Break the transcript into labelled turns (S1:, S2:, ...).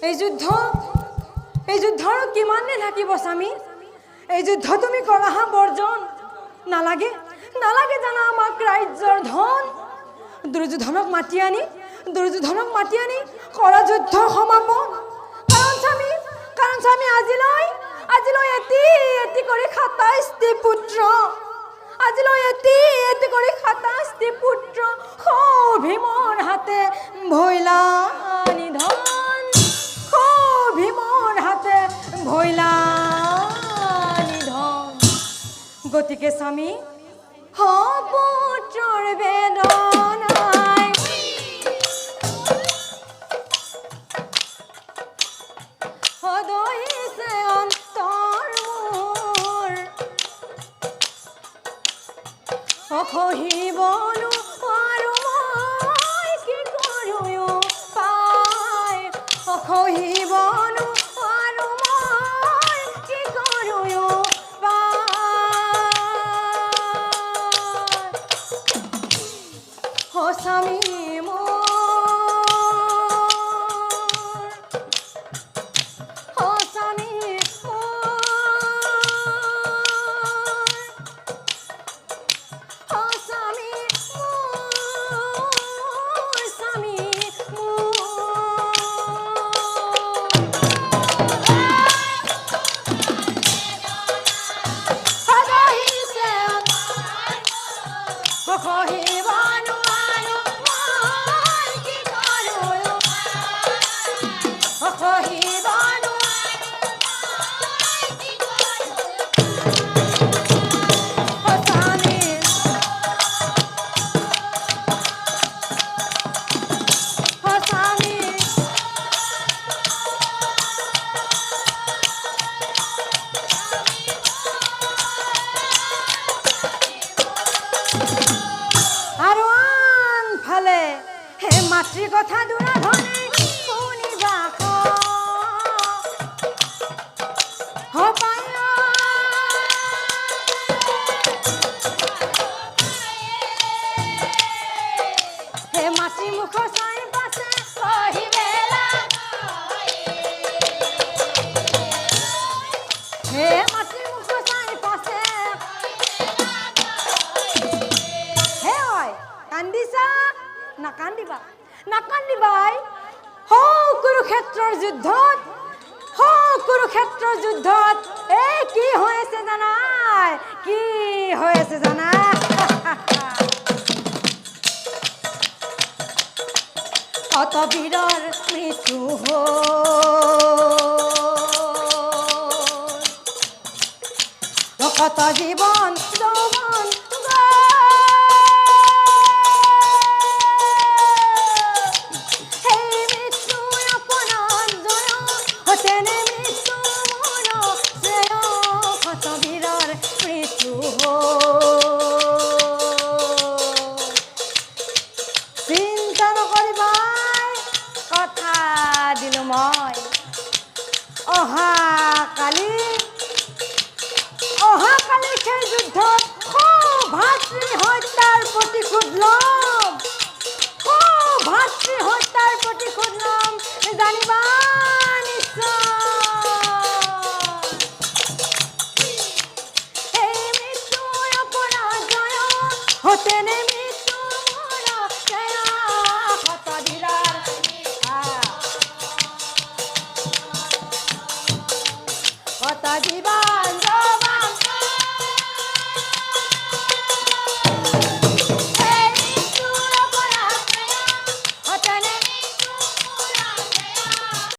S1: এই যুদ্ধ আৰু কিমান দিন থাকিব স্বামী? এই যুদ্ধ তুমি কৰা হা বৰ্জন নালাগে জানা আমাক ৰাজ্যৰ ধন। দুৰ্যোধনক মাতি আনি কৰা যুদ্ধ সমাপন। কাৰণ স্বামী আজিলৈ এটি কৰি ২৭টি পুত্ৰ, আজিলৈ এটি কৰি ২৭টি পুত্ৰ ভীমৰ হাতে ভৈলা নিধন, ভীমৰ হাতে ভৈলা নিধন। গতিকে স্বামী পুত্ৰৰ বেদনাই সদহিছে অন্তৰ মোৰ, অসহিবনো আৰু মই কি কৰোঁ পাই, অসহিবনো আৰু মই কি কৰোঁ পাই। স্বামী মাতৃ কথা দুৰাধনে শুনিবা হে মাতৃ মুখ চাই পাছে কহিবেলা, হে মাতৃ মুখ চাই পাছে হে ঐ কান্দিছা নাকান্দিবাই। কুৰুক্ষেত্ৰৰ যুদ্ধত কি হৈ আছে জানা? কত বীৰৰ মৃত্যু হ'ল, কত জীৱন যৌৱন চিন্তা নকৰিবা, কথা দিলো মই অহাকালি সেই যুদ্ধত ভাতৃ হত্যাৰ প্ৰতিশোধ ল'ম, জানিবা নিশ্চয়। এই মৃত্যুৰ অপৰাজয় হতেনে মৃত্যু কত দিবা